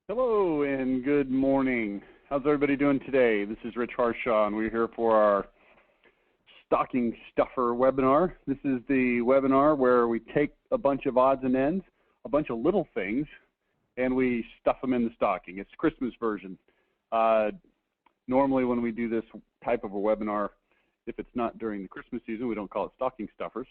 Hello and good morning. How's everybody doing today? This is Rich Harshaw, and we're here for our Stocking Stuffer webinar. This is the webinar where we take a bunch of odds and ends, a bunch of little things, and we stuff them in the stocking. It's Christmas version. Normally when we do this type of a webinar, if it's not during the Christmas season, we don't call it stocking stuffers.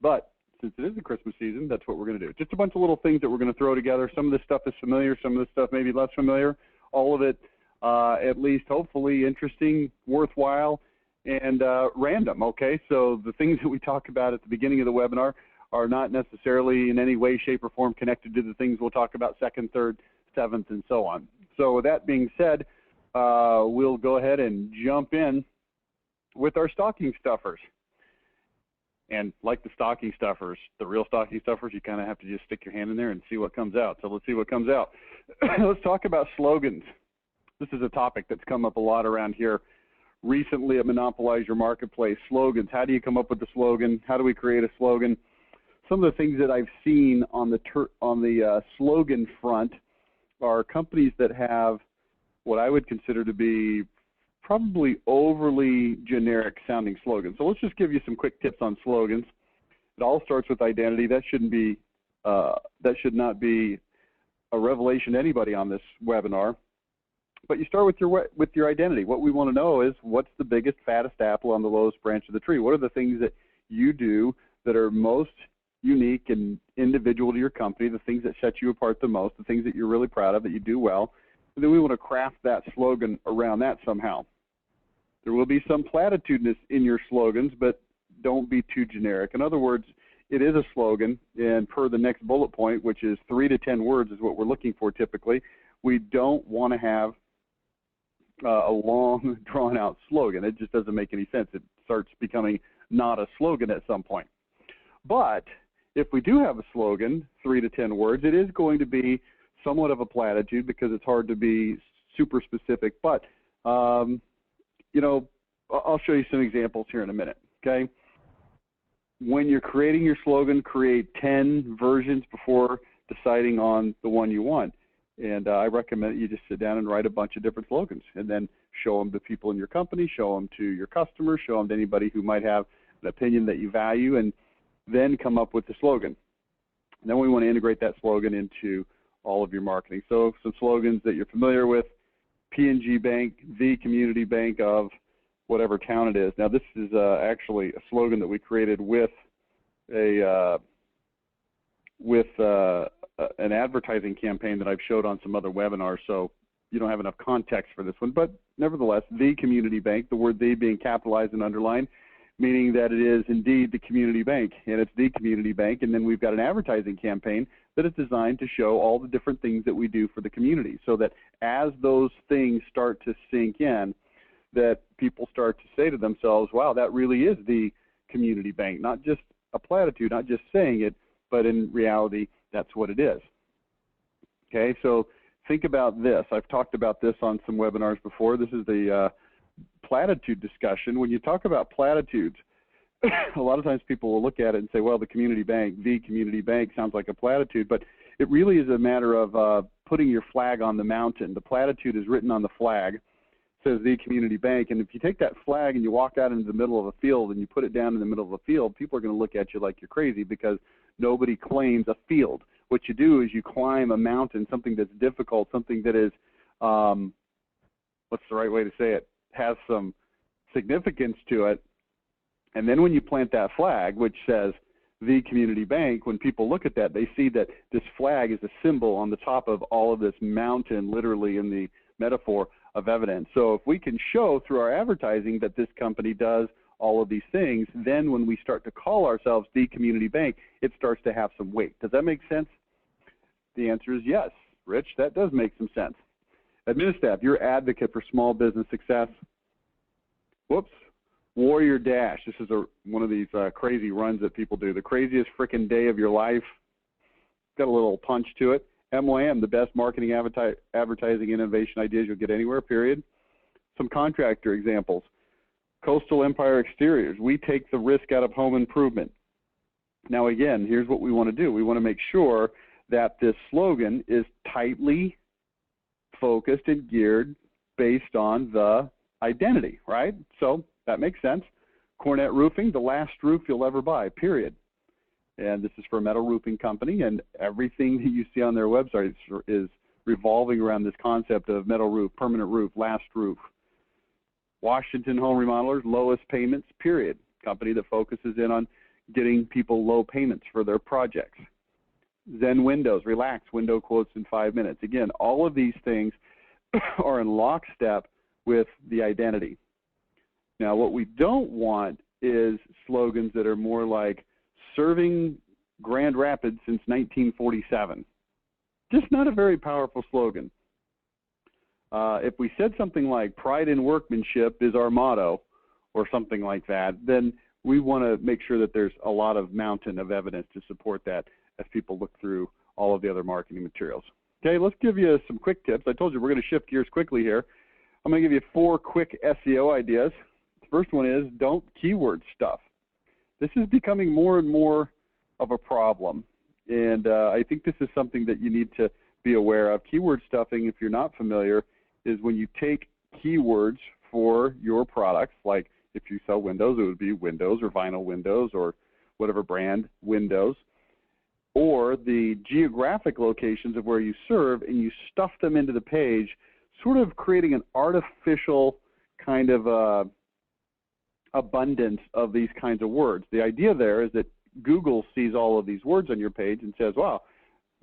But since it is the Christmas season, that's what we're going to do. Just a bunch of little things that we're going to throw together. Some of this stuff is familiar, some of this stuff maybe less familiar. All of it, at least hopefully interesting, worthwhile, and random, okay? So the things that we talk about at the beginning of the webinar are not necessarily in any way, shape, or form connected to the things we'll talk about second, third, seventh, and so on. So with that being said, we'll go ahead and jump in with our stocking stuffers. And like the stocking stuffers, the real stocking stuffers, you kind of have to just stick your hand in there and see what comes out. So let's see what comes out. Let's talk about slogans. This is a topic that's come up a lot around here recently at Monopolize Your Marketplace. Slogans. How do you come up with the slogan? How do we create a slogan? Some of the things that I've seen on the slogan front are companies that have what I would consider to be probably overly generic sounding slogans. So let's just give you some quick tips on slogans. It all starts with identity. That should not be a revelation to anybody on this webinar. But you start with your identity. What we want to know is what's the biggest, fattest apple on the lowest branch of the tree? What are the things that you do that are most unique and individual to your company, the things that set you apart the most, the things that you're really proud of, that you do well? And then we want to craft that slogan around that somehow. There will be some platitudinous in your slogans, but don't be too generic. In other words, it is a slogan, and per the next bullet point, which is 3 to 10 words is what we're looking for typically, we don't want to have a long, drawn-out slogan. It just doesn't make any sense. It starts becoming not a slogan at some point. But if we do have a slogan, 3 to 10 words, it is going to be somewhat of a platitude because it's hard to be super specific. But you know, I'll show you some examples here in a minute, okay? When you're creating your slogan, create 10 versions before deciding on the one you want. And I recommend that you just sit down and write a bunch of different slogans and then show them to people in your company, show them to your customers, show them to anybody who might have an opinion that you value, and then come up with the slogan. And then we want to integrate that slogan into all of your marketing. So some slogans that you're familiar with: P&G Bank, the community bank of whatever town it is. Now, this is actually a slogan that we created with an advertising campaign that I've showed on some other webinars, so you don't have enough context for this one. But nevertheless, the community bank, the word "the" being capitalized and underlined, meaning that it is indeed the community bank, and it's the community bank. And then we've got an advertising campaign that is designed to show all the different things that we do for the community, so that as those things start to sink in, that people start to say to themselves, wow, that really is the community bank. Not just a platitude, not just saying it, but in reality, that's what it is. Okay, so think about this. I've talked about this on some webinars before. This is the platitude discussion. When you talk about platitudes, a lot of times people will look at it and say, well, the community bank sounds like a platitude, but it really is a matter of putting your flag on the mountain. The platitude is written on the flag. It says the community bank, and if you take that flag and you walk out into the middle of a field and you put it down in the middle of a field, people are going to look at you like you're crazy because nobody claims a field. What you do is you climb a mountain, something that's difficult, something that is, what's the right way to say it, has some significance to it. And then when you plant that flag, which says the community bank, when people look at that, they see that this flag is a symbol on the top of all of this mountain, literally in the metaphor of evidence. So if we can show through our advertising that this company does all of these things, then when we start to call ourselves the community bank, it starts to have some weight. Does that make sense? The answer is yes. Rich, that does make some sense. Administrator, your advocate for small business success. Whoops. Warrior Dash. This is one of these crazy runs that people do. The craziest frickin' day of your life. Got a little punch to it. MOM, the best marketing advertising innovation ideas you'll get anywhere, period. Some contractor examples. Coastal Empire Exteriors. We take the risk out of home improvement. Now, again, here's what we want to do. We want to make sure that this slogan is tightly focused and geared based on the identity, right? So that makes sense. Cornet Roofing, the last roof you'll ever buy, period. And this is for a metal roofing company, and everything that you see on their website is revolving around this concept of metal roof, permanent roof, last roof. Washington Home Remodelers, lowest payments, period. Company that focuses in on getting people low payments for their projects. Zen Windows, relax, window quotes in 5 minutes. Again, all of these things are in lockstep with the identity. Now, what we don't want is slogans that are more like serving Grand Rapids since 1947. Just not a very powerful slogan. If we said something like pride in workmanship is our motto or something like that, then we want to make sure that there's a lot of mountain of evidence to support that as people look through all of the other marketing materials. Okay, let's give you some quick tips. I told you we're going to shift gears quickly here. I'm going to give you 4 quick SEO ideas. The first one is don't keyword stuff. This is becoming more and more of a problem, and I think this is something that you need to be aware of. Keyword stuffing, if you're not familiar, is when you take keywords for your products, like if you sell windows, it would be windows or vinyl windows or whatever brand windows, or the geographic locations of where you serve, and you stuff them into the page, sort of creating an artificial kind of abundance of these kinds of words. The idea there is that Google sees all of these words on your page and says, wow,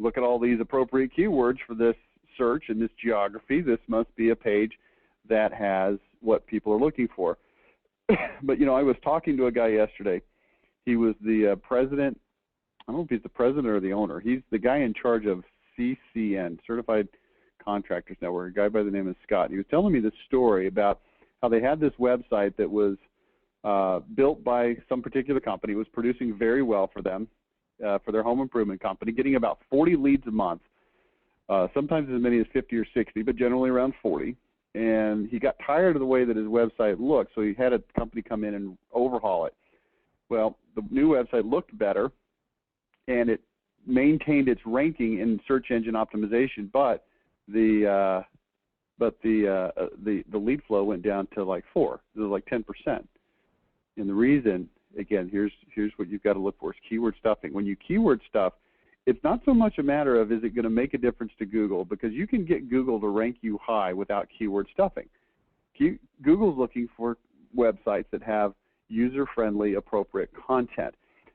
look at all these appropriate keywords for this search and this geography. This must be a page that has what people are looking for. But, you know, I was talking to a guy yesterday. He was the president. I don't know if he's the president or the owner. He's the guy in charge of CCN, Certified Contractors Network, a guy by the name of Scott. He was telling me this story about how they had this website that was built by some particular company, was producing very well for them, for their home improvement company, getting about 40 leads a month, sometimes as many as 50 or 60, but generally around 40. And he got tired of the way that his website looked, so he had a company come in and overhaul it. Well, the new website looked better, and it maintained its ranking in search engine optimization, but the lead flow went down to like 4. It was like 10%. And the reason, again, here's what you've got to look for, is keyword stuffing. When you keyword stuff, it's not so much a matter of is it going to make a difference to Google, because you can get Google to rank you high without keyword stuffing. Google's looking for websites that have user-friendly, appropriate content.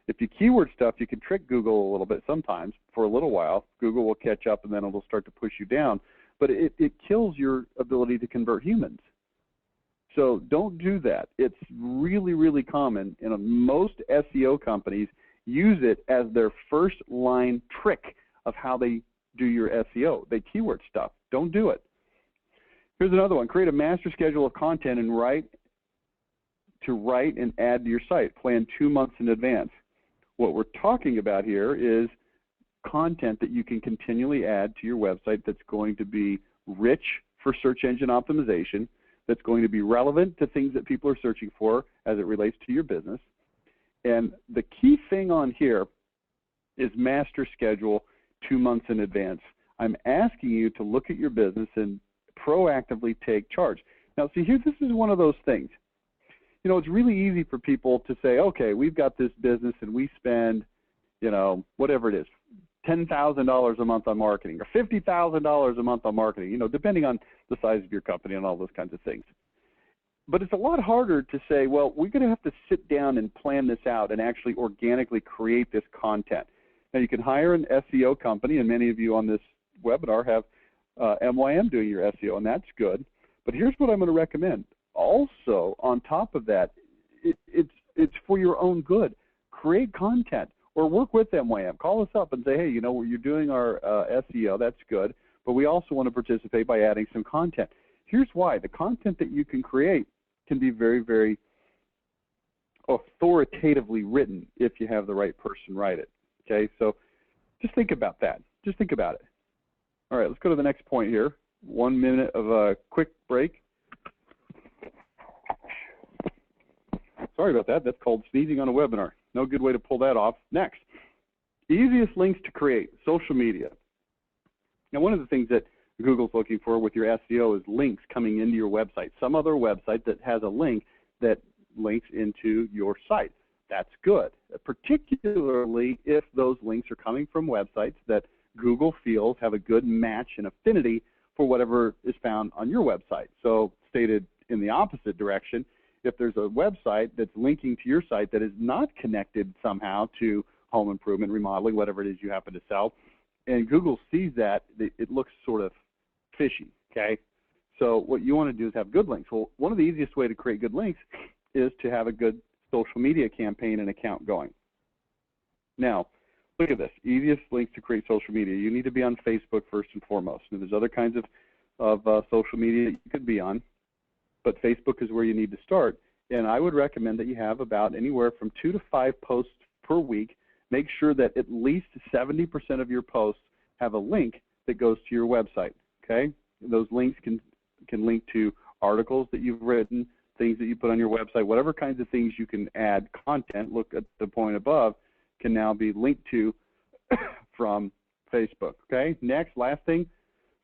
If you keyword stuff, you can trick Google a little bit sometimes. For a little while, Google will catch up and then it'll start to push you down. But it kills your ability to convert humans. So don't do that. It's really, really common, and most SEO companies use it as their first line trick of how they do your SEO. They keyword stuff. Don't do it. Here's another one. Create a master schedule of content and write and add to your site. Plan 2 months in advance. What we're talking about here is content that you can continually add to your website that's going to be rich for search engine optimization, that's going to be relevant to things that people are searching for as it relates to your business. And the key thing on here is master schedule 2 months in advance. I'm asking you to look at your business and proactively take charge. Now, see, here, this is one of those things. You know, it's really easy for people to say, okay, we've got this business and we spend, you know, whatever it is, $10,000 a month on marketing or $50,000 a month on marketing, you know, depending on the size of your company and all those kinds of things. But it's a lot harder to say, well, we're going to have to sit down and plan this out and actually organically create this content. Now, you can hire an SEO company, and many of you on this webinar have MYM doing your SEO, and that's good. But here's what I'm going to recommend. Also, on top of that, it's for your own good. Create content or work with MYM. Call us up and say, hey, you know, you're doing our SEO. That's good. But we also want to participate by adding some content. Here's why. The content that you can create can be very, very authoritatively written if you have the right person write it. Okay, so just think about that. Just think about it. All right, let's go to the next point here. 1 minute of a quick break. Sorry about that. That's called sneezing on a webinar. No good way to pull that off. Next, easiest links to create, social media. Now, one of the things that Google's looking for with your SEO is links coming into your website, some other website that has a link that links into your site. That's good, particularly if those links are coming from websites that Google feels have a good match and affinity for whatever is found on your website. So stated in the opposite direction, if there's a website that's linking to your site that is not connected somehow to home improvement, remodeling, whatever it is you happen to sell, and Google sees that, it looks sort of fishy, okay? So what you want to do is have good links. Well, one of the easiest way to create good links is to have a good social media campaign and account going. Now, look at this. Easiest links to create social media. You need to be on Facebook first and foremost. And there's other kinds of social media that you could be on, but Facebook is where you need to start. And I would recommend that you have about anywhere from 2 to 5 posts per week. Make sure that at least 70% of your posts have a link that goes to your website, okay? Those links can link to articles that you've written, things that you put on your website, whatever kinds of things you can add content, look at the point above, can now be linked to from Facebook, okay? Next, last thing,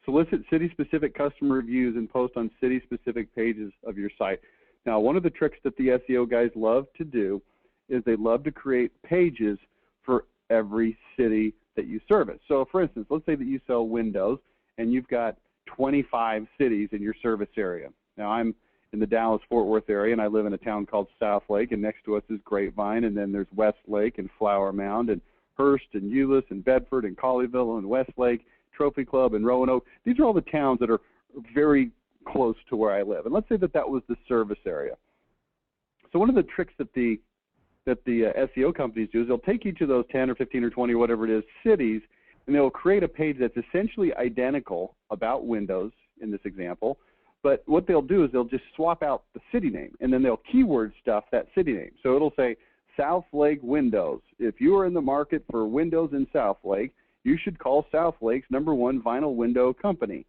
solicit city-specific customer reviews and post on city-specific pages of your site. Now, one of the tricks that the SEO guys love to do is they love to create pages for every city that you service. So, for instance, let's say that you sell windows and you've got 25 cities in your service area. Now, I'm in the Dallas-Fort Worth area, and I live in a town called Southlake, and next to us is Grapevine, and then there's Westlake and Flower Mound and Hearst and Euless and Bedford and Colleyville and Westlake, Trophy Club and Roanoke. These are all the towns that are very close to where I live. And let's say that that was the service area. So one of the tricks that the SEO companies do is they'll take each of those 10 or 15 or 20 or whatever it is cities, and they'll create a page that's essentially identical about windows in this example. But what they'll do is they'll just swap out the city name, and then they'll keyword stuff that city name. So it'll say Southlake Windows. If you are in the market for windows in Southlake, you should call Southlake's #1 vinyl window company.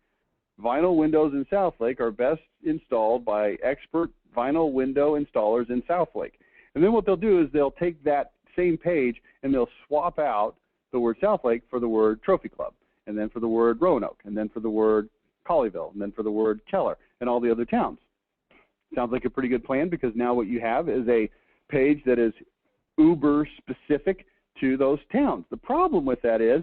Vinyl windows in Southlake are best installed by expert vinyl window installers in Southlake. And then what they'll do is they'll take that same page and they'll swap out the word Southlake for the word Trophy Club, and then for the word Roanoke, and then for the word Colleyville, and then for the word Keller, and all the other towns. Sounds like a pretty good plan, because now what you have is a page that is uber specific to those towns. The problem with that is,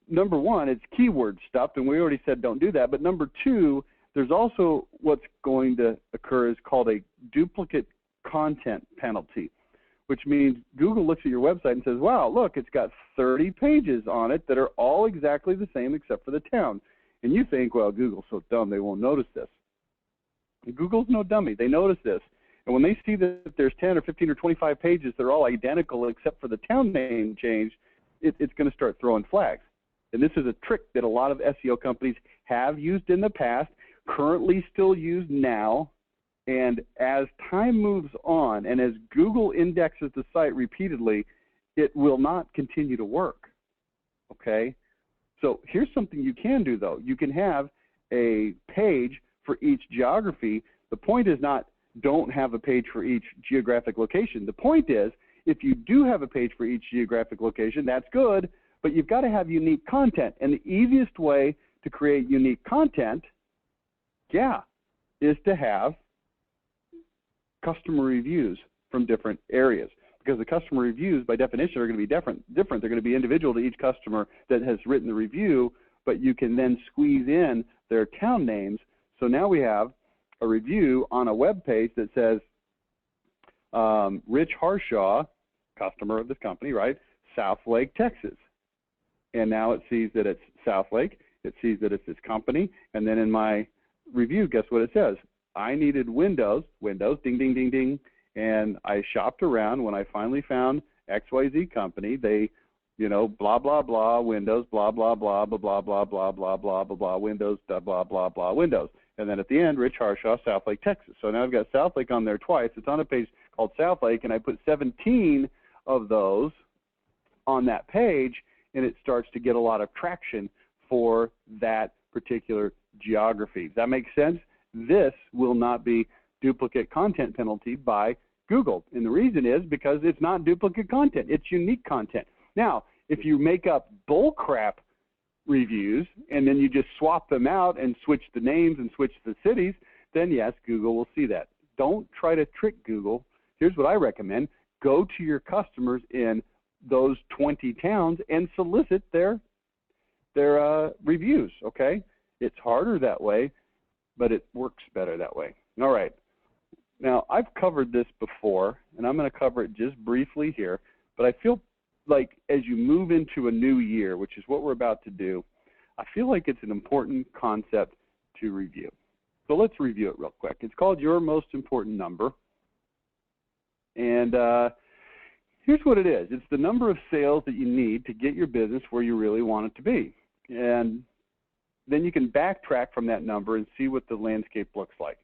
number one, it's keyword stuff, and we already said don't do that. But number two, there's also what's going to occur is called a duplicate content penalty, which means Google looks at your website and says, wow, look, it's got 30 pages on it that are all exactly the same except for the town. And you think, well, Google's so dumb, they won't notice this. And Google's no dummy. They notice this. And when they see that there's 10 or 15 or 25 pages that are all identical except for the town name change, it's going to start throwing flags. And this is a trick that a lot of SEO companies have used in the past, currently still use now. And as time moves on and as Google indexes the site repeatedly, it will not continue to work, okay? So here's something you can do, though. You can have a page for each geography. The point is not don't have a page for each geographic location. The point is, if you do have a page for each geographic location, that's good, but you've got to have unique content. And the easiest way to create unique content, is to have customer reviews from different areas. Because the customer reviews, by definition, are going to be different. They're going to be individual to each customer that has written the review, but you can then squeeze in their town names. So now we have a review on a web page that says, Rich Harshaw, customer of this company, right, Southlake, Texas. And now it sees that it's Southlake, it sees that it's this company, and then in my review, guess what it says? I needed windows, ding, ding, ding, ding, and I shopped around. When I finally found XYZ company, they, blah, blah, blah, windows, blah, blah, blah, blah, blah, blah, blah, blah, blah, blah, blah, windows, blah, blah, blah, windows. And then at the end, Rich Harshaw, Southlake, Texas. So now I've got Southlake on there twice. It's on a page called Southlake, and I put 17 of those on that page, and it starts to get a lot of traction for that particular geography. Does that make sense? This will not be duplicate content penalty by Google. And the reason is because it's not duplicate content. It's unique content. Now, if you make up bull crap reviews, and then you just swap them out and switch the names and switch the cities, then yes, Google will see that. Don't try to trick Google. Here's what I recommend. Go to your customers in those 20 towns and solicit their reviews, okay? It's harder that way, but it works better that way. All right. Now, I've covered this before, and I'm going to cover it just briefly here, but I feel like as you move into a new year, which is what we're about to do, I feel like it's an important concept to review. So let's review it real quick. It's called Your Most Important Number. And here's what it is. It's the number of sales that you need to get your business where you really want it to be. And then you can backtrack from that number and see what the landscape looks like.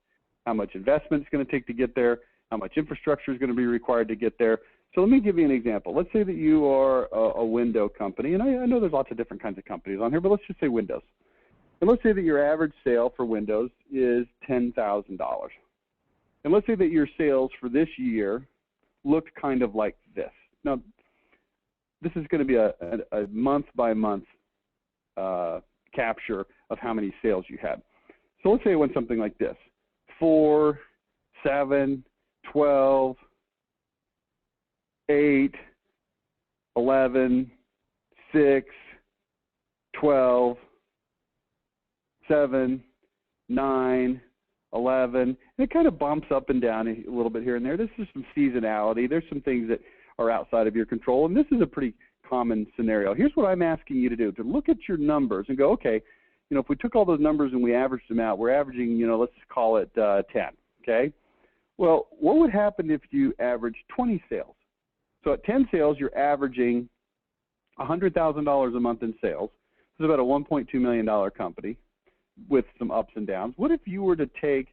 How much investment it's going to take to get there, how much infrastructure is going to be required to get there. So let me give you an example. Let's say that you are a window company, and I know there's lots of different kinds of companies on here, but let's just say windows. And let's say that your average sale for windows is $10,000. And let's say that your sales for this year looked kind of like this. Now, this is going to be a month-by-month capture of how many sales you had. So let's say it went something like this. 4, 7, 12, 8, 11, 6, 12, 7, 9, 11. And it kind of bumps up and down a little bit here and there. This is some seasonality. There's some things that are outside of your control, and this is a pretty common scenario. Here's what I'm asking you to do, to look at your numbers and go, okay, you know, if we took all those numbers and we averaged them out, we're averaging, you know, let's call it 10, okay? Well, what would happen if you averaged 20 sales? So at 10 sales, you're averaging $100,000 a month in sales. This is about a $1.2 million company with some ups and downs. What if you were to take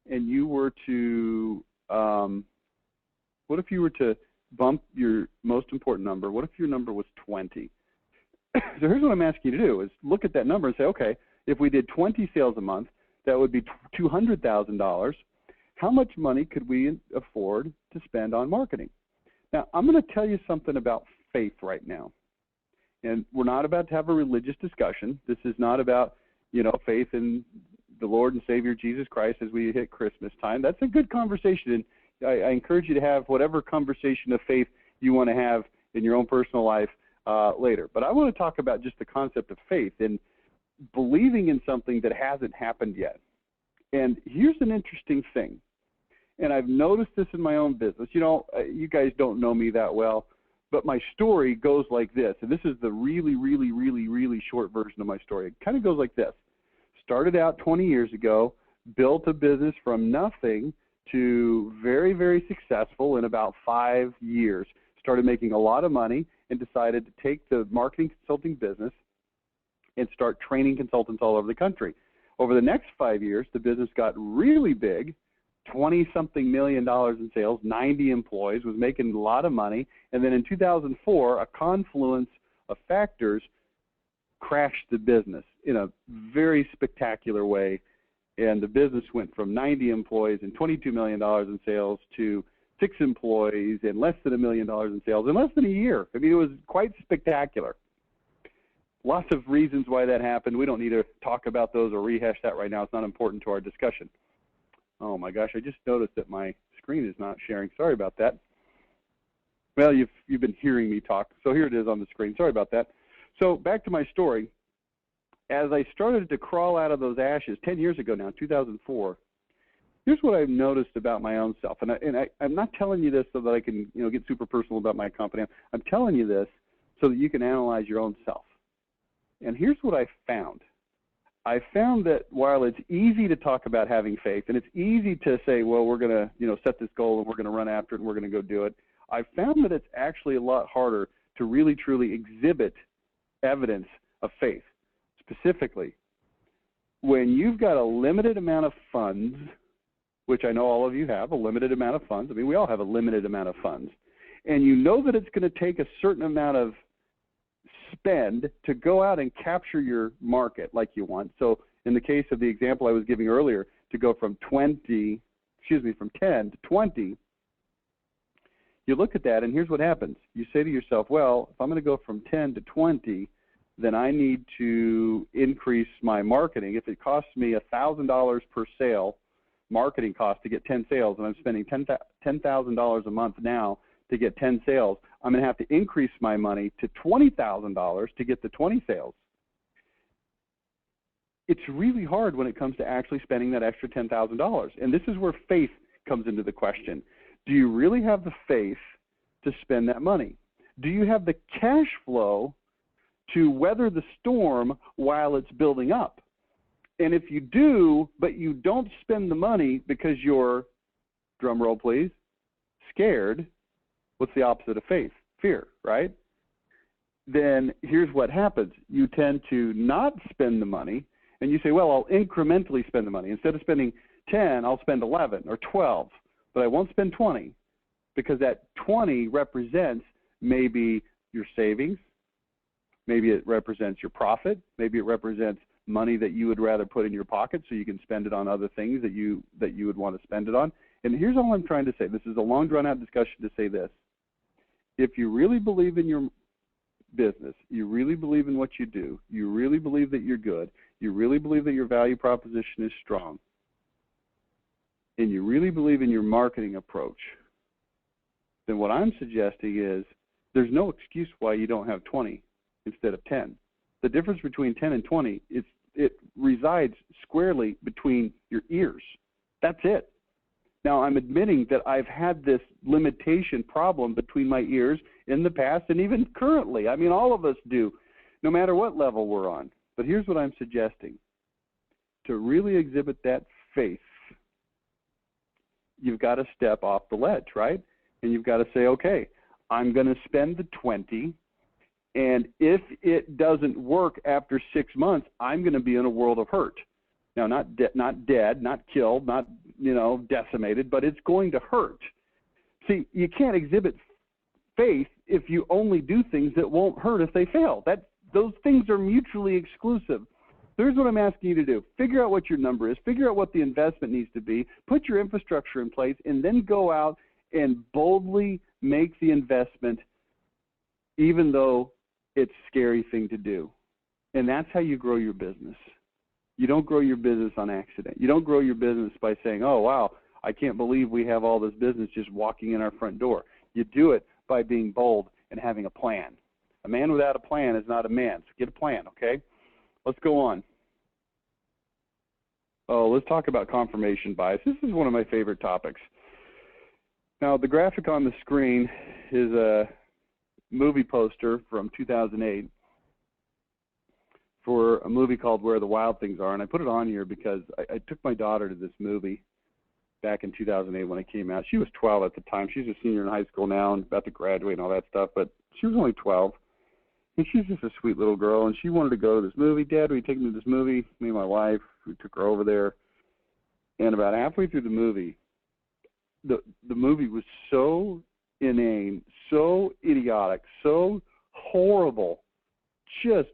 and you were to, what if you were to bump your most important number? What if your number was 20? So here's what I'm asking you to do is look at that number and say, okay, if we did 20 sales a month, that would be $200,000. How much money could we afford to spend on marketing? Now, I'm going to tell you something about faith right now. And we're not about to have a religious discussion. This is not about, you know, faith in the Lord and Savior Jesus Christ as we hit Christmas time. That's a good conversation, and I encourage you to have whatever conversation of faith you want to have in your own personal life later. But I want to talk about just the concept of faith and believing in something that hasn't happened yet. And here's an interesting thing, and I've noticed this in my own business. You know, you guys don't know me that well, but my story goes like this, and this is the really, really, really, really short version of my story. It kind of goes like this. Started out 20 years ago, built a business from nothing to very, very successful in about 5 years. Started making a lot of money and decided to take the marketing consulting business and start training consultants all over the country. Over the next 5 years, the business got really big, 20-something million dollars in sales, 90 employees, was making a lot of money, and then in 2004, a confluence of factors crashed the business in a very spectacular way, and the business went from 90 employees and $22 million in sales to 6 employees and less than $1 million in sales in less than a year. I mean, it was quite spectacular. Lots of reasons why that happened. We don't need to talk about those or rehash that right now. It's not important to our discussion. Oh my gosh, I just noticed that my screen is not sharing. Sorry about that. Well, you've been hearing me talk, so here it is on the screen. Sorry about that. So back to my story. As I started to crawl out of those ashes 10 years ago now, 2004, here's what I've noticed about my own self. And I'm not telling you this so that I can, you know, get super personal about my company. I'm telling you this so that you can analyze your own self. And here's what I found. I found that while it's easy to talk about having faith, and it's easy to say, well, we're going to, you know, set this goal and we're going to run after it and we're going to go do it, I found that it's actually a lot harder to really, truly exhibit evidence of faith. Specifically, when you've got a limited amount of funds, which I know all of you have, a limited amount of funds. I mean, we all have a limited amount of funds. And you know that it's going to take a certain amount of spend to go out and capture your market like you want. So in the case of the example I was giving earlier, to go from 10 to 20, you look at that and here's what happens. You say to yourself, well, if I'm going to go from 10 to 20, then I need to increase my marketing. If it costs me $1,000 per sale, marketing cost to get 10 sales, and I'm spending $10,000 a month now to get 10 sales, I'm going to have to increase my money to $20,000 to get the 20 sales. It's really hard when it comes to actually spending that extra $10,000. And this is where faith comes into the question. Do you really have the faith to spend that money? Do you have the cash flow to weather the storm while it's building up? And if you do, but you don't spend the money because you're, drum roll please, scared, what's the opposite of faith? Fear, right? Then here's what happens. You tend to not spend the money, and you say, well, I'll incrementally spend the money. Instead of spending 10, I'll spend 11 or 12, but I won't spend 20, because that 20 represents maybe your savings, maybe it represents your profit, maybe it represents money that you would rather put in your pocket so you can spend it on other things that you would want to spend it on. And here's all I'm trying to say. This is a long, drawn-out discussion to say this. If you really believe in your business, you really believe in what you do, you really believe that you're good, you really believe that your value proposition is strong, and you really believe in your marketing approach, then what I'm suggesting is there's no excuse why you don't have 20 instead of 10. The difference between 10 and 20, it resides squarely between your ears. That's it. Now, I'm admitting that I've had this limitation problem between my ears in the past and even currently. I mean, all of us do, no matter what level we're on. But here's what I'm suggesting. To really exhibit that faith, you've got to step off the ledge, right? And you've got to say, okay, I'm going to spend the 20, and if it doesn't work after 6 months, I'm going to be in a world of hurt. Now, not dead, not killed, not, decimated, but it's going to hurt. See, you can't exhibit faith if you only do things that won't hurt if they fail. Those things are mutually exclusive. Here's what I'm asking you to do. Figure out what your number is. Figure out what the investment needs to be. Put your infrastructure in place, and then go out and boldly make the investment, even though it's a scary thing to do. And that's how you grow your business. You don't grow your business on accident. You don't grow your business by saying, oh, wow, I can't believe we have all this business just walking in our front door. You do it by being bold and having a plan. A man without a plan is not a man. So get a plan, okay? Let's go on. Oh, let's talk about confirmation bias. This is one of my favorite topics. Now, the graphic on the screen is a movie poster from 2008 for a movie called Where the Wild Things Are, and I put it on here because I took my daughter to this movie back in 2008 when it came out. She was 12 at the time. She's a senior in high school now and about to graduate and all that stuff, but she was only 12, and she's just a sweet little girl, and she wanted to go to this movie. Dad, will you take me to this movie? Me and my wife, we took her over there, and about halfway through the movie, the movie was so inane, so idiotic, so horrible, just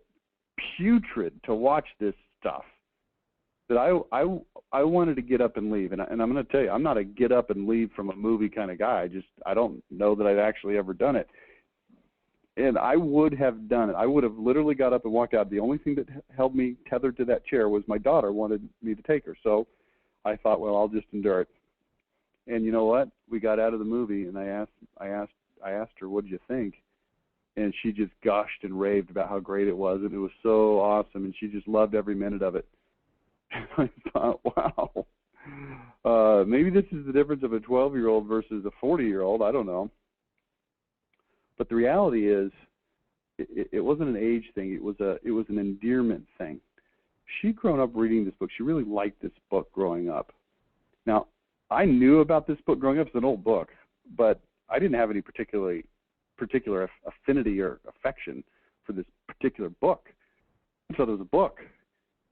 putrid to watch this stuff, that I wanted to get up and leave. And I'm going to tell you, I'm not a get up and leave from a movie kind of guy. I don't know that I've actually ever done it. And I would have done it. I would have literally got up and walked out. The only thing that held me tethered to that chair was my daughter wanted me to take her. So I thought, well, I'll just endure it. And you know what? We got out of the movie, and I asked her, what did you think? And she just gushed and raved about how great it was, and it was so awesome, and she just loved every minute of it. And I thought, wow, maybe this is the difference of a 12-year-old versus a 40-year-old. I don't know. But the reality is, it wasn't an age thing. It was an endearment thing. She'd grown up reading this book. She really liked this book growing up. Now, I knew about this book growing up. It's an old book, but I didn't have any particular affinity or affection for this particular book. So there was a book.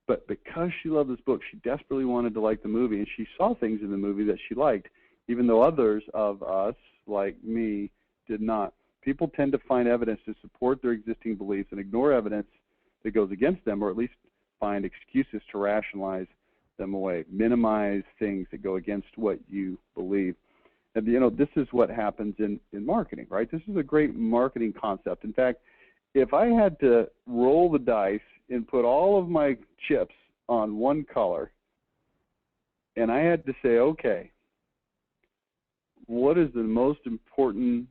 But because she loved this book, she desperately wanted to like the movie, and she saw things in the movie that she liked, even though others of us, like me, did not. People tend to find evidence to support their existing beliefs and ignore evidence that goes against them, or at least find excuses to rationalize them away, minimize things that go against what you believe. And, this is what happens in marketing, right? This is a great marketing concept. In fact, if I had to roll the dice and put all of my chips on one color, and I had to say, okay, what is the most important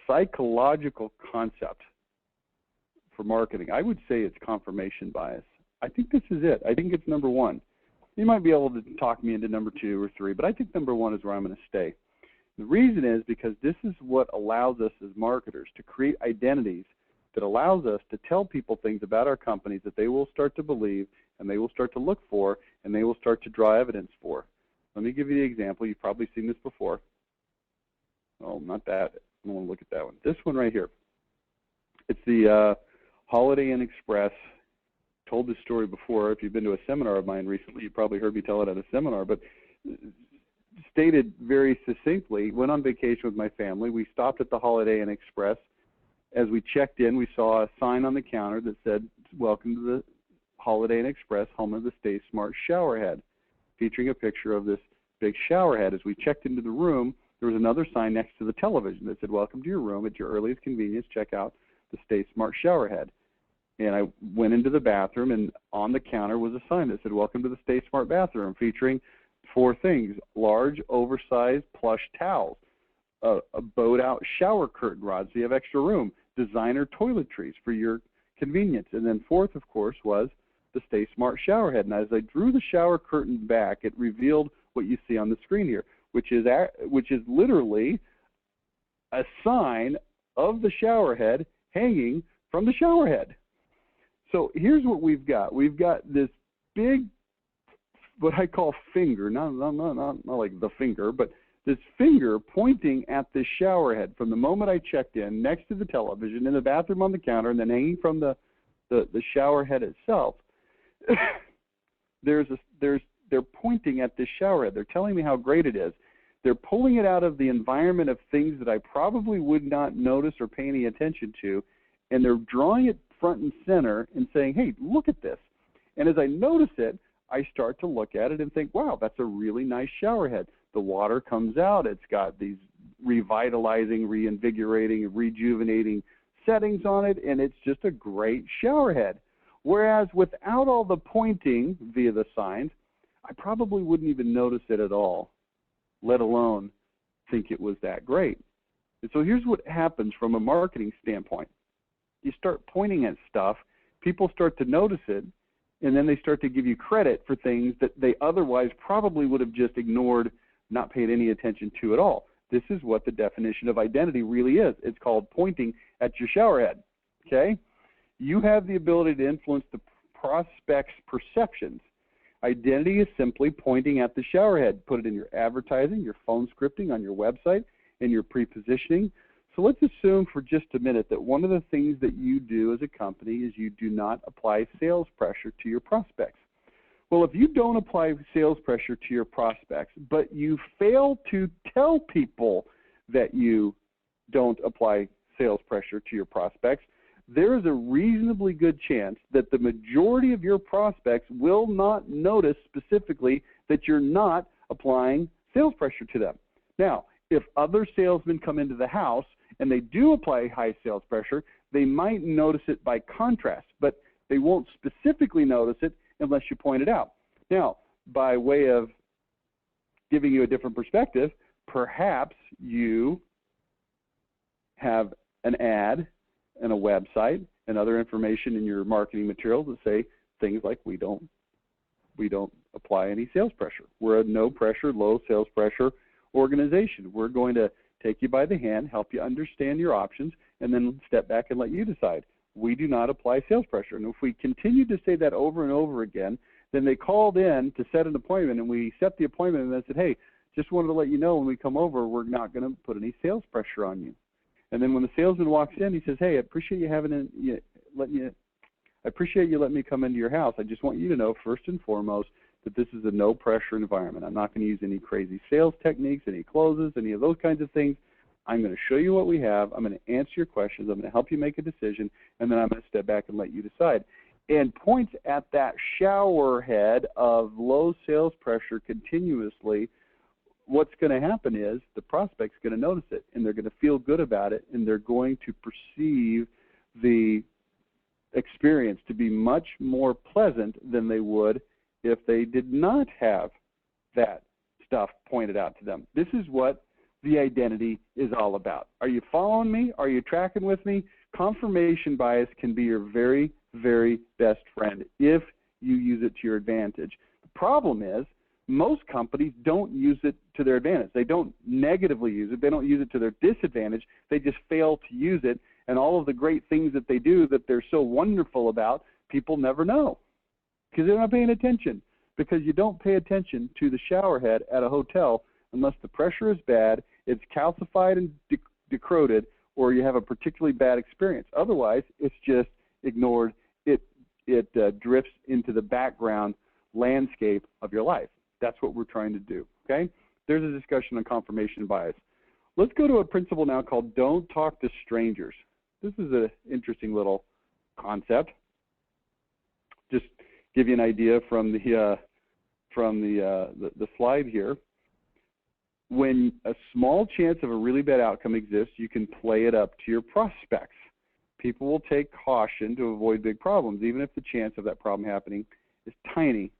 psychological concept for marketing? I would say it's confirmation bias. I think this is it. I think it's number one. You might be able to talk me into number 2 or 3, but I think number 1 is where I'm going to stay. The reason is because this is what allows us as marketers to create identities that allows us to tell people things about our companies that they will start to believe and they will start to look for and they will start to draw evidence for. Let me give you the example. You've probably seen this before. Oh, not that. I don't want to look at that one. This one right here. It's the Holiday Inn Express. Told this story before. If you've been to a seminar of mine recently, you probably heard me tell it at a seminar, but stated very succinctly, went on vacation with my family. We stopped at the Holiday Inn Express. As we checked in, we saw a sign on the counter that said, "Welcome to the Holiday Inn Express, home of the Stay Smart shower head," featuring a picture of this big shower head. As we checked into the room, there was another sign next to the television that said, "Welcome to your room. At your earliest convenience, check out the Stay Smart shower head." And I went into the bathroom, and on the counter was a sign that said, "Welcome to the Stay Smart bathroom," featuring 4 things: large, oversized plush towels, a bowed-out shower curtain rod so you have extra room, designer toiletries for your convenience. And then 4th, of course, was the Stay Smart shower head. And as I drew the shower curtain back, it revealed what you see on the screen here, which is literally a sign of the shower head hanging from the shower head. So here's what we've got. We've got this big, what I call finger, not like the finger, but this finger pointing at the shower head from the moment I checked in, next to the television, in the bathroom on the counter, and then hanging from the shower head itself. They're pointing at this shower head. They're telling me how great it is. They're pulling it out of the environment of things that I probably would not notice or pay any attention to, and they're drawing it front and center and saying, "Hey, look at this." And as I notice it, I start to look at it and think, wow, that's a really nice shower head. The water comes out. It's got these revitalizing, reinvigorating, rejuvenating settings on it, and it's just a great shower head. Whereas without all the pointing via the signs, I probably wouldn't even notice it at all, let alone think it was that great. And so here's what happens from a marketing standpoint. You start pointing at stuff, people start to notice it, and then they start to give you credit for things that they otherwise probably would have just ignored, not paid any attention to at all. This is what the definition of identity really is. It's called pointing at your shower head, okay? You have the ability to influence the prospect's perceptions. Identity is simply pointing at the shower head. Put it in your advertising, your phone scripting, on your website, in your pre-positioning. So let's assume for just a minute that one of the things that you do as a company is you do not apply sales pressure to your prospects. Well, if you don't apply sales pressure to your prospects, but you fail to tell people that you don't apply sales pressure to your prospects, there is a reasonably good chance that the majority of your prospects will not notice specifically that you're not applying sales pressure to them. Now, if other salesmen come into the house and they do apply high sales pressure, they might notice it by contrast, but they won't specifically notice it unless you point it out. Now, by way of giving you a different perspective, perhaps you have an ad and a website and other information in your marketing materials that say things like, we don't apply any sales pressure. We're a no pressure, low sales pressure organization. We're going to take you by the hand, help you understand your options, and then step back and let you decide. We do not apply sales pressure. And if we continue to say that over and over again, then they called in to set an appointment, and we set the appointment and then said, "Hey, just wanted to let you know when we come over, we're not going to put any sales pressure on you." And then when the salesman walks in, he says, "Hey, I appreciate you letting me come into your house. I just want you to know, first and foremost, that this is a no-pressure environment. I'm not going to use any crazy sales techniques, any closes, any of those kinds of things. I'm going to show you what we have. I'm going to answer your questions. I'm going to help you make a decision, and then I'm going to step back and let you decide." And points at that shower head of low sales pressure continuously. What's going to happen is the prospect's going to notice it, and they're going to feel good about it, and they're going to perceive the experience to be much more pleasant than they would if they did not have that stuff pointed out to them. This is what the identity is all about. Are you following me? Are you tracking with me? Confirmation bias can be your very, very best friend if you use it to your advantage. The problem is most companies don't use it to their advantage. They don't negatively use it. They don't use it to their disadvantage. They just fail to use it, and all of the great things that they do that they're so wonderful about, people never know because they're not paying attention. Because you don't pay attention to the shower head at a hotel unless the pressure is bad, it's calcified and decroded, or you have a particularly bad experience. Otherwise, it's just ignored. It drifts into the background landscape of your life. That's what we're trying to do, okay? There's a discussion on confirmation bias. Let's go to a principle now called don't talk to strangers. This is an interesting little concept. Just give you an idea from the slide here. When a small chance of a really bad outcome exists, you can play it up to your prospects. People will take caution to avoid big problems, even if the chance of that problem happening is tiny.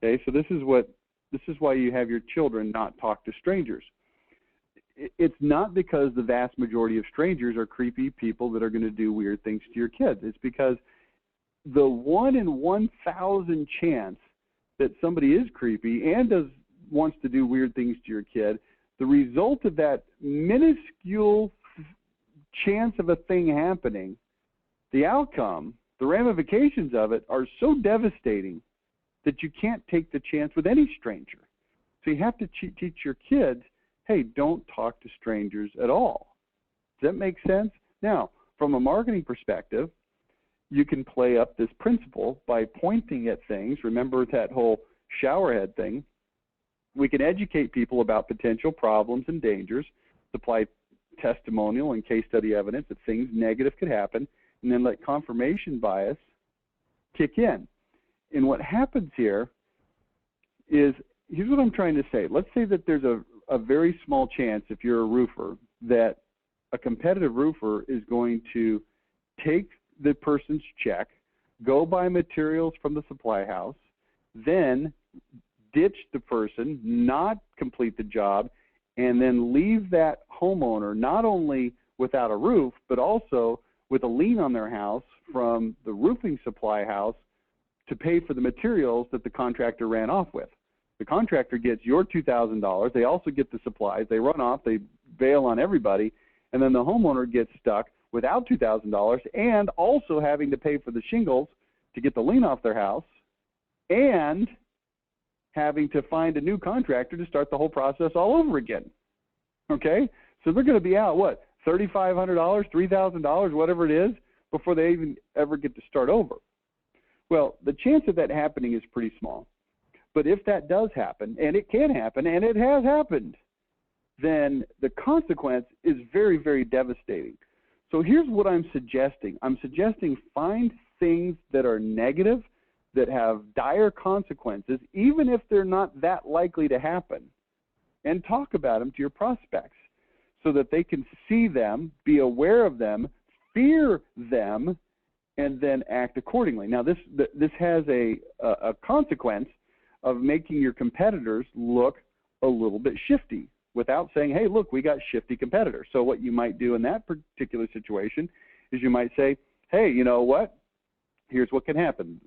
Okay, so this is why you have your children not talk to strangers. It's not because the vast majority of strangers are creepy people that are going to do weird things to your kids. It's because the 1 in 1,000 chance that somebody is creepy and wants to do weird things to your kid, the result of that minuscule chance of a thing happening, the outcome, the ramifications of it are so devastating that you can't take the chance with any stranger. So you have to teach your kids, hey, don't talk to strangers at all. Does that make sense? Now, from a marketing perspective, you can play up this principle by pointing at things. Remember that whole showerhead thing. We can educate people about potential problems and dangers, supply testimonial and case study evidence that things negative could happen, and then let confirmation bias kick in. And what happens here is, here's what I'm trying to say. Let's say that there's a very small chance, if you're a roofer, that a competitive roofer is going to take the person's check, go buy materials from the supply house, then ditch the person, not complete the job, and then leave that homeowner not only without a roof, but also with a lien on their house from the roofing supply house to pay for the materials that the contractor ran off with. The contractor gets your $2,000. They also get the supplies. They run off. They bail on everybody. And then the homeowner gets stuck without $2,000 and also having to pay for the shingles to get the lien off their house and having to find a new contractor to start the whole process all over again. Okay? So they're going to be out, what, $3,500, $3,000, whatever it is, before they even ever get to start over. Well, the chance of that happening is pretty small. But if that does happen, and it can happen, and it has happened, then the consequence is very, very devastating. So here's what I'm suggesting. I'm suggesting find things that are negative, that have dire consequences, even if they're not that likely to happen, and talk about them to your prospects so that they can see them, be aware of them, fear them, and then act accordingly. Now, this has a consequence of making your competitors look a little bit shifty without saying, hey, look, we got shifty competitors. So what you might do in that particular situation is you might say, hey, you know what? Here's what can happen.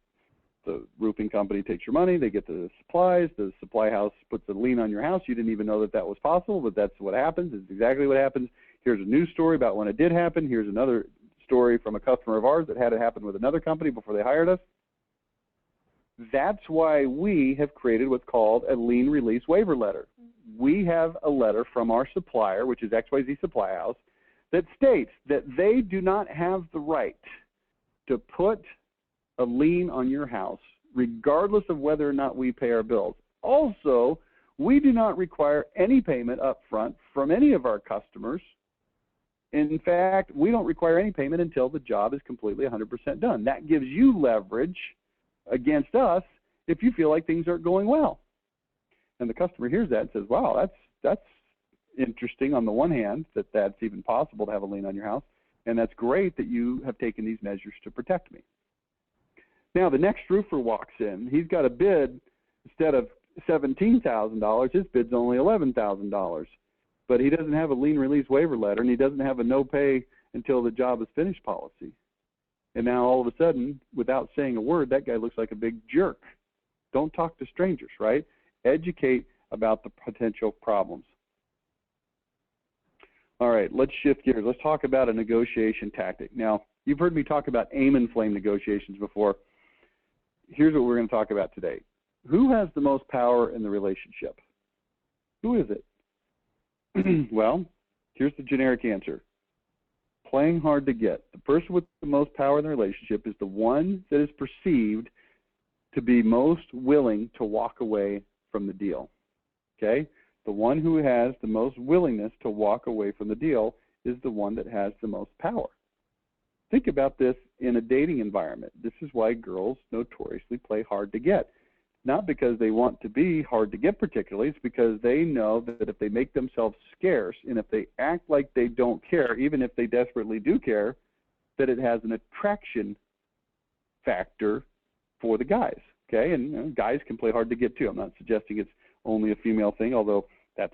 The roofing company takes your money, they get the supplies, the supply house puts a lien on your house. You didn't even know that that was possible, but that's what happens. It's exactly what happens. Here's a news story about when it did happen. Here's another story from a customer of ours that had it happen with another company before they hired us. That's why we have created what's called a lien release waiver letter. We have a letter from our supplier, which is XYZ Supply House, that states that they do not have the right to put a lien on your house, regardless of whether or not we pay our bills. Also, we do not require any payment up front from any of our customers. In fact, we don't require any payment until the job is completely 100% done. That gives you leverage against us if you feel like things aren't going well. And the customer hears that and says, wow, that's interesting on the one hand, that's even possible to have a lien on your house, and that's great that you have taken these measures to protect me. Now the next roofer walks in. He's got a bid, instead of $17,000, his bid's only $11,000. But he doesn't have a lien release waiver letter, and he doesn't have a no pay until the job is finished policy. And now all of a sudden, without saying a word, that guy looks like a big jerk. Don't talk to strangers, right? Educate about the potential problems. All right, let's shift gears. Let's talk about a negotiation tactic. Now, you've heard me talk about aim and flame negotiations before. Here's what we're going to talk about today. Who has the most power in the relationship? Who is it? Well, here's the generic answer. Playing hard to get. The person with the most power in the relationship is the one that is perceived to be most willing to walk away from the deal. Okay? The one who has the most willingness to walk away from the deal is the one that has the most power. Think about this in a dating environment. This is why girls notoriously play hard to get. Not because they want to be hard to get particularly, it's because they know that if they make themselves scarce and if they act like they don't care, even if they desperately do care, that it has an attraction factor for the guys. Okay, and guys can play hard to get too. I'm not suggesting it's only a female thing, although that's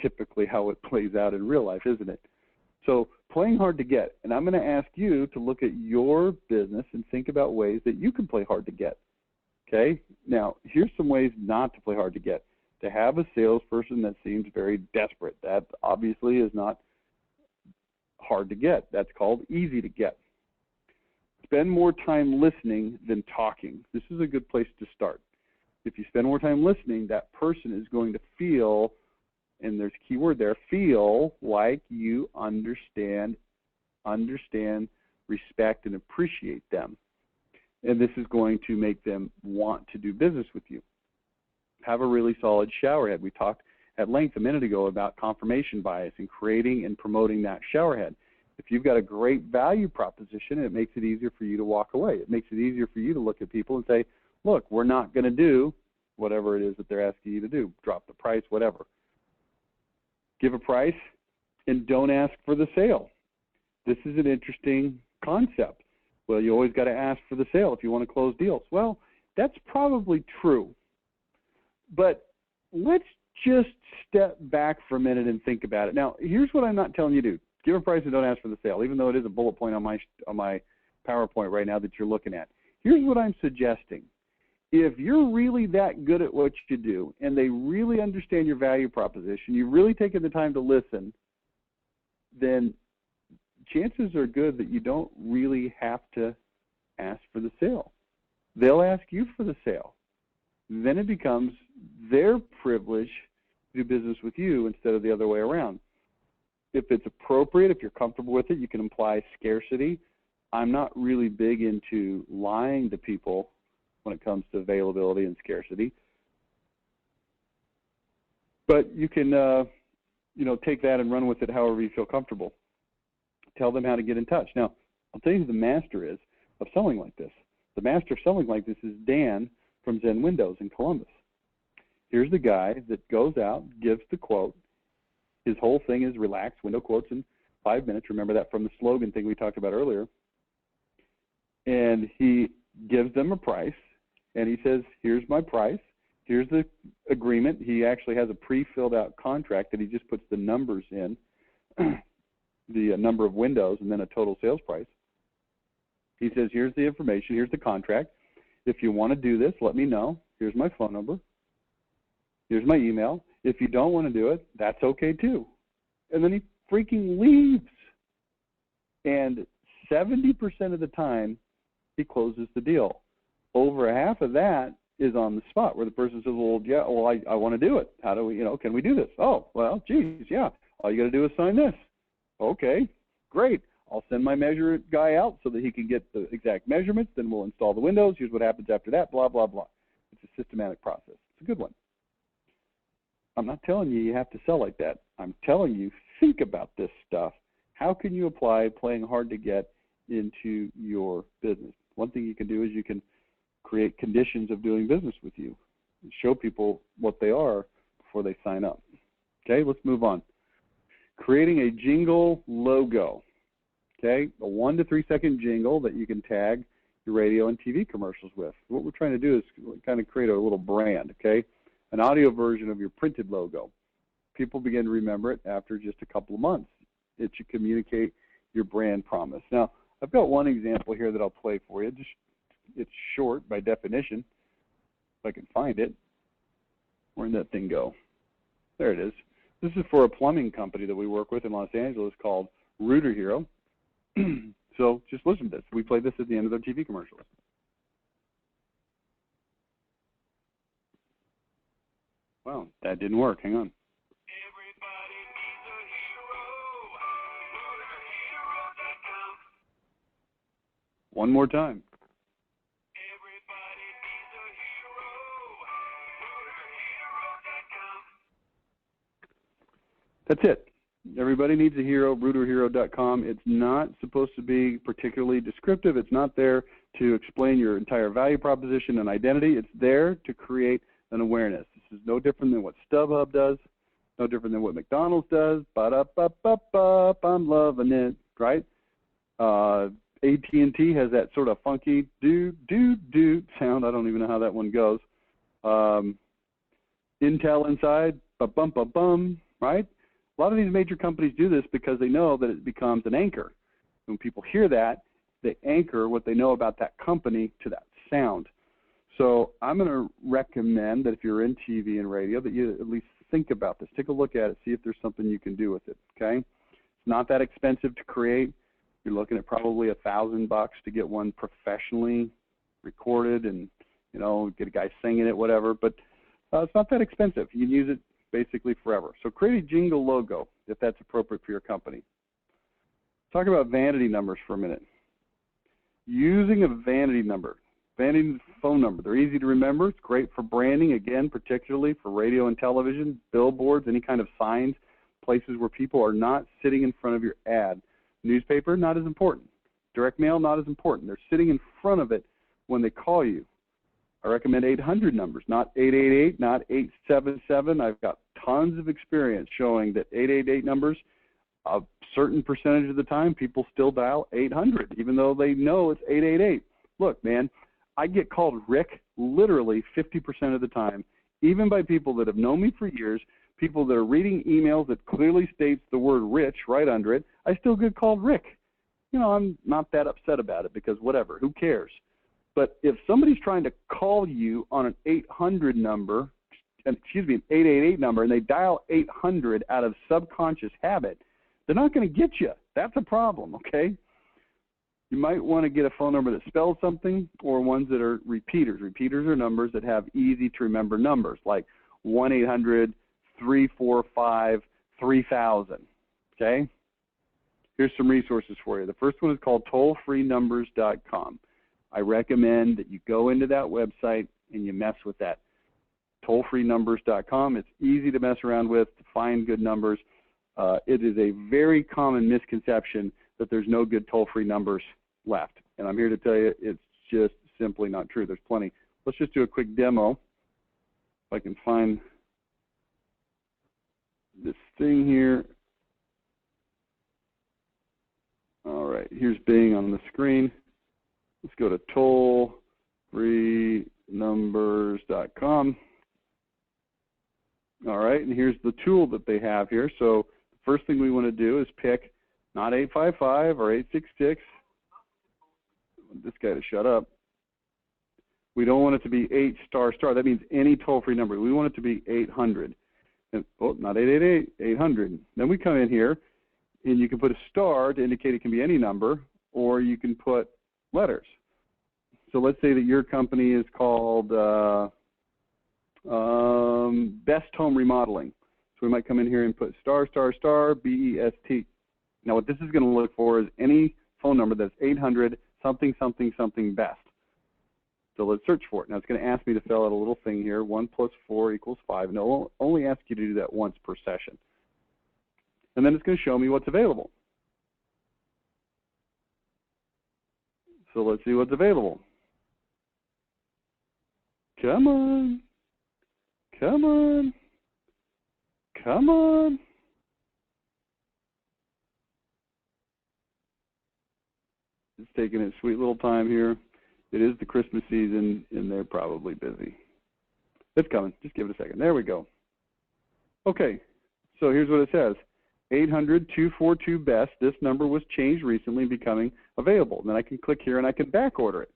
typically how it plays out in real life, isn't it? So playing hard to get, and I'm going to ask you to look at your business and think about ways that you can play hard to get. Okay, now here's some ways not to play hard to get. To have a salesperson that seems very desperate, that obviously is not hard to get. That's called easy to get. Spend more time listening than talking. This is a good place to start. If you spend more time listening, that person is going to feel, and there's a key word there, feel like you understand, respect, and appreciate them. And this is going to make them want to do business with you. Have a really solid showerhead. We talked at length a minute ago about confirmation bias and creating and promoting that showerhead. If you've got a great value proposition, it makes it easier for you to walk away. It makes it easier for you to look at people and say, look, we're not going to do whatever it is that they're asking you to do. Drop the price, whatever. Give a price and don't ask for the sale. This is an interesting concept. Well, you always got to ask for the sale if you want to close deals. Well, that's probably true. But let's just step back for a minute and think about it. Now, here's what I'm not telling you to do. Give a price and don't ask for the sale, even though it is a bullet point on my PowerPoint right now that you're looking at. Here's what I'm suggesting. If you're really that good at what you do and they really understand your value proposition, you've really taken the time to listen, then chances are good that you don't really have to ask for the sale. They'll ask you for the sale. Then it becomes their privilege to do business with you instead of the other way around. If it's appropriate, if you're comfortable with it, you can imply scarcity. I'm not really big into lying to people when it comes to availability and scarcity. But you can, take that and run with it however you feel comfortable. Tell them how to get in touch. Now, I'll tell you who the master is of selling like this. The master of selling like this is Dan from Zen Windows in Columbus. Here's the guy that goes out, gives the quote. His whole thing is relax, window quotes in 5 minutes. Remember that from the slogan thing we talked about earlier. And he gives them a price, and he says, here's my price. Here's the agreement. He actually has a pre-filled out contract that he just puts the numbers in, the number of windows, and then a total sales price. He says, here's the information. Here's the contract. If you want to do this, let me know. Here's my phone number. Here's my email. If you don't want to do it, that's okay too. And then he freaking leaves. And 70% of the time, he closes the deal. Over half of that is on the spot where the person says, well, yeah, well, I want to do it. How do we, can we do this? Oh, well, geez, yeah. All you got to do is sign this. Okay, great. I'll send my measure guy out so that he can get the exact measurements. Then we'll install the windows. Here's what happens after that, blah, blah, blah. It's a systematic process. It's a good one. I'm not telling you have to sell like that. I'm telling you, think about this stuff. How can you apply playing hard to get into your business? One thing you can do is you can create conditions of doing business with you. Show people what they are before they sign up. Okay, let's move on. Creating a jingle logo. Okay, a 1 to 3 second jingle that you can tag your radio and TV commercials with. What we're trying to do is kind of create a little brand, okay? An audio version of your printed logo. People begin to remember it after just a couple of months. It should communicate your brand promise. Now, I've got one example here that I'll play for you. It's short by definition, if I can find it. Where'd that thing go? There it is. This is for a plumbing company that we work with in Los Angeles called Rooter Hero. So just listen to this. We play this at the end of their TV commercials. Well, that didn't work. Hang on. One more time. That's it. Everybody needs a hero, rooterhero.com. It's not supposed to be particularly descriptive. It's not there to explain your entire value proposition and identity. It's there to create an awareness. This is no different than what StubHub does, no different than what McDonald's does. Ba-da-ba-ba-ba, I'm loving it, right? AT&T has that sort of funky do sound. I don't even know how that one goes. Intel Inside, ba-bum, right? A lot of these major companies do this because they know that it becomes an anchor. When people hear that, they anchor what they know about that company to that sound. So I'm going to recommend that if you're in TV and radio that you at least think about this. Take a look at it, see if there's something you can do with it, okay? It's not that expensive to create. You're looking at probably $1,000 to get one professionally recorded and, you know, get a guy singing it, whatever. But it's not that expensive. You can use it basically forever. So create a Jingle logo if that's appropriate for your company. Talk about vanity numbers for a minute. Using a vanity number, vanity phone number. They're easy to remember. It's great for branding, again, particularly for radio and television, billboards, any kind of signs, places where people are not sitting in front of your ad. Newspaper, not as important. Direct mail, not as important. They're sitting in front of it when they call you. I recommend 800 numbers, not 888, not 877. I've got tons of experience showing that 888 numbers, a certain percentage of the time, people still dial 800, even though they know it's 888. Look, man, I get called Rick literally 50% of the time, even by people that have known me for years, people that are reading emails that clearly states the word Rich right under it. I still get called Rick. You know, I'm not that upset about it because whatever, who cares? But if somebody's trying to call you on an 800 number, an 888 number, and they dial 800 out of subconscious habit, they're not going to get you. That's a problem, okay? You might want to get a phone number that spells something or ones that are repeaters. Repeaters are numbers that have easy-to-remember numbers, like 1-800-345-3000, okay? Here's some resources for you. The first one is called tollfreenumbers.com. I recommend that you go into that website and you mess with that. Tollfreenumbers.com. It's easy to mess around with, to find good numbers. It is a very common misconception that there's no good toll-free numbers left. And I'm here to tell you it's just simply not true. There's plenty. Let's just do a quick demo. If I can find this thing here. All right, here's Bing on the screen. Let's go to tollfreenumbers.com. All right, and here's the tool that they have here. So the first thing we want to do is pick not 855 or 866. I want this guy to shut up. We don't want it to be 8 star. That means any toll-free number. We want it to be 800. And, oh, not 888, 800. Then we come in here, and you can put a star to indicate it can be any number, or you can put letters. So let's say that your company is called Best Home Remodeling. So we might come in here and put star, BEST. Now what this is going to look for is any phone number that's 800 something best. So let's search for it. Now it's going to ask me to fill out a little thing here, 1 + 4 = 5. And it'll only ask you to do that once per session. And then it's going to show me what's available. So let's see what's available. Come on. Come on. Come on. It's taking its sweet little time here. It is the Christmas season, and they're probably busy. It's coming. Just give it a second. There we go. Okay, so here's what it says. 800-242-BEST. This number was changed recently, becoming available. And then I can click here, and I can back order it.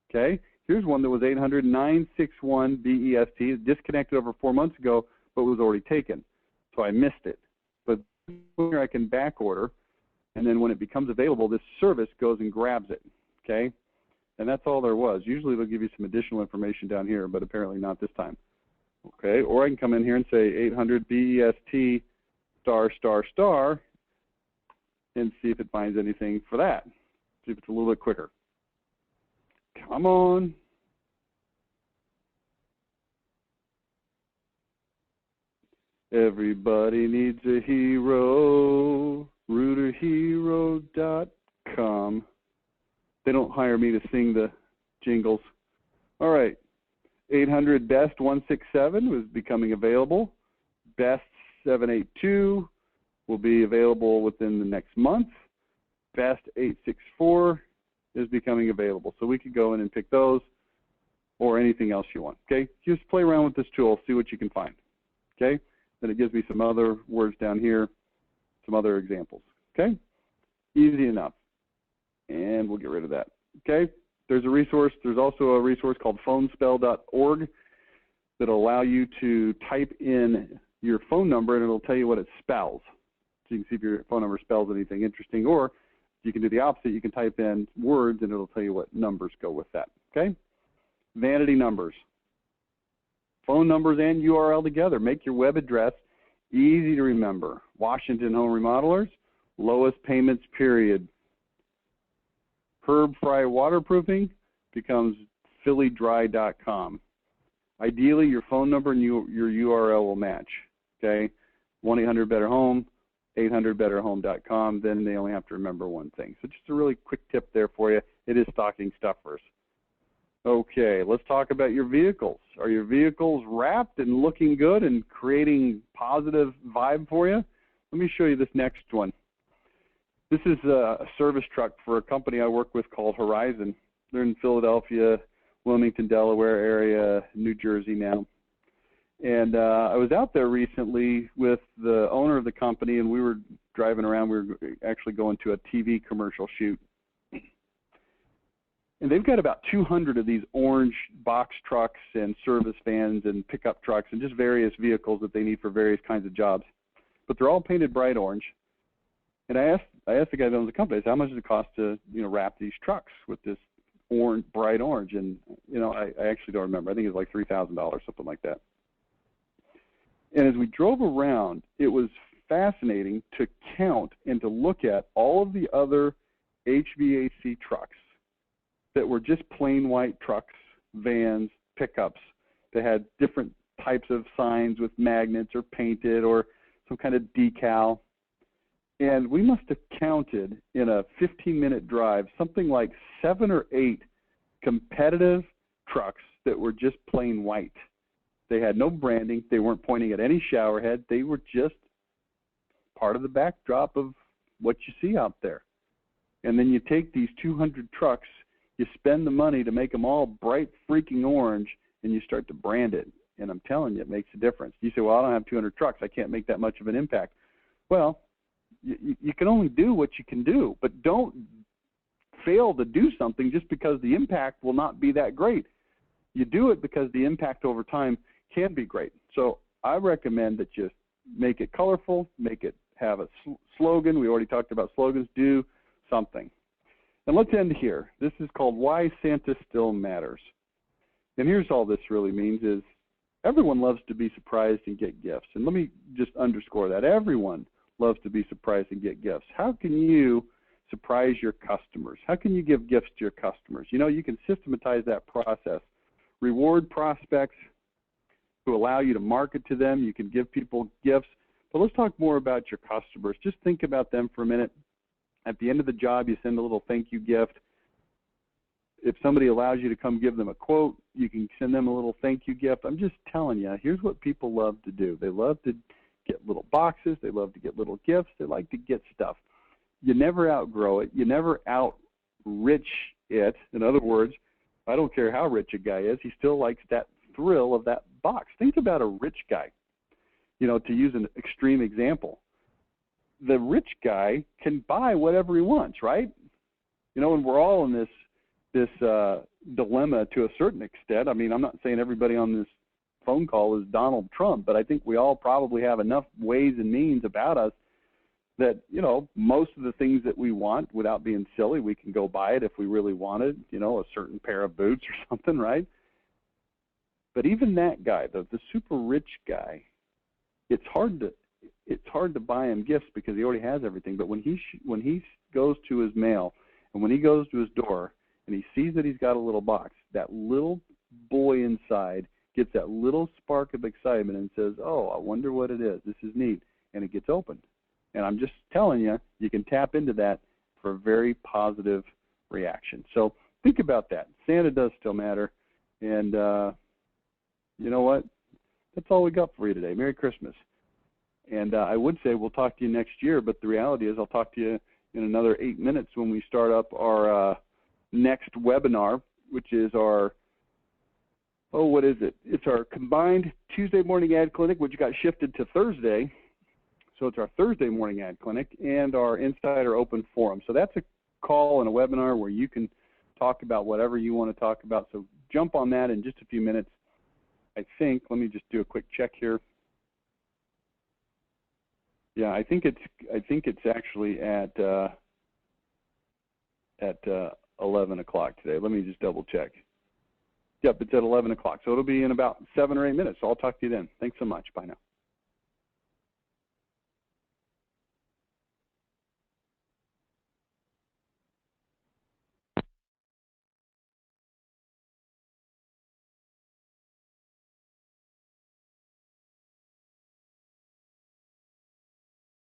Okay, here's one that was 800-961-BEST. Disconnected over 4 months ago, but was already taken. So I missed it. But here I can back order, and then when it becomes available, this service goes and grabs it. Okay, and that's all there was. Usually they'll give you some additional information down here, but apparently not this time. Okay, or I can come in here and say 800-BEST **** and see if it finds anything for that. See if it's a little bit quicker. Come on. Everybody needs a hero. Rooterhero.com. They don't hire me to sing the jingles. All right. 800-BEST 167 was becoming available. BEST 782 will be available within the next month. BEST 864 is becoming available. So we could go in and pick those or anything else you want. Okay? Just play around with this tool, see what you can find. Okay? Then it gives me some other words down here, some other examples. Okay? Easy enough. And we'll get rid of that. Okay? There's a resource. There's also a resource called phonespell.org that will allow you to type in your phone number and it'll tell you what it spells. So you can see if your phone number spells anything interesting, or you can do the opposite. You can type in words and it'll tell you what numbers go with that. Okay? Vanity numbers. Phone numbers and URL together. Make your web address easy to remember. Washington Home Remodelers, lowest payments period. Herb Fry Waterproofing becomes phillydry.com. Ideally, your phone number and your URL will match. Okay, 1-800-BETTER-HOME, 800betterhome.com. Then they only have to remember one thing. So just a really quick tip there for you. It is stocking stuffers. Okay, let's talk about your vehicles. Are your vehicles wrapped and looking good and creating positive vibe for you? Let me show you this next one. This is a service truck for a company I work with called Horizon. They're in Philadelphia, Wilmington, Delaware area, New Jersey now. And I was out there recently with the owner of the company, and we were driving around. We were actually going to a TV commercial shoot. And they've got about 200 of these orange box trucks and service vans and pickup trucks and just various vehicles that they need for various kinds of jobs. But they're all painted bright orange. And I asked the guy that owns the company, I said, how much does it cost to, wrap these trucks with this orange, bright orange? And, I actually don't remember. I think it was like $3,000, something like that. And as we drove around, it was fascinating to count and to look at all of the other HVAC trucks that were just plain white trucks, vans, pickups that had different types of signs with magnets or painted or some kind of decal. And we must have counted in a 15-minute drive something like 7 or 8 competitive trucks that were just plain white. They had no branding. They weren't pointing at any shower head. They were just part of the backdrop of what you see out there. And then you take these 200 trucks, you spend the money to make them all bright freaking orange, and you start to brand it. And I'm telling you, it makes a difference. You say, well, I don't have 200 trucks. I can't make that much of an impact. Well, you can only do what you can do, but don't fail to do something just because the impact will not be that great. You do it because the impact over time can be great. So I recommend that you make it colorful, make it have a slogan. We already talked about slogans. Do something. And let's end here. This is called Why Santa Still Matters. And here's all this really means is everyone loves to be surprised and get gifts. And let me just underscore that. Everyone loves to be surprised and get gifts. How can you surprise your customers? How can you give gifts to your customers? You can systematize that process. Reward prospects who allow you to market to them. You can give people gifts. But let's talk more about your customers. Just think about them for a minute. At the end of the job, you send a little thank you gift. If somebody allows you to come give them a quote, you can send them a little thank you gift. I'm just telling you, here's what people love to do. They love to get little boxes. They love to get little gifts. They like to get stuff. You never outgrow it. You never outrich it. In other words, I don't care how rich a guy is, he still likes that thrill of that box. Think about a rich guy, you know, to use an extreme example. The rich guy can buy whatever he wants, right? You know, and we're all in this dilemma to a certain extent. I mean, I'm not saying everybody on this phone call is Donald Trump, but I think we all probably have enough ways and means about us that, you know, most of the things that we want, without being silly, we can go buy it if we really wanted, you know, a certain pair of boots or something, right? But even that guy, the super rich guy, it's hard to buy him gifts because he already has everything. But when he goes to his mail and when he goes to his door and he sees that he's got a little box, that little boy inside gets that little spark of excitement and says, oh, I wonder what it is. This is neat. And it gets opened. And I'm just telling you, you can tap into that for a very positive reaction. So think about that. Santa does still matter. And you know what? That's all we got for you today. Merry Christmas. And I would say we'll talk to you next year, but the reality is I'll talk to you in another 8 minutes when we start up our next webinar, which is our, what is it? It's our combined Tuesday morning ad clinic, which got shifted to Thursday. So it's our Thursday morning ad clinic and our Insider Open Forum. So that's a call and a webinar where you can talk about whatever you want to talk about. So jump on that in just a few minutes. I think, let me just do a quick check here. Yeah, I think it's actually at 11 o'clock today. Let me just double check. Yep, it's at 11 o'clock. So it'll be in about 7 or 8 minutes. So I'll talk to you then. Thanks so much. Bye now.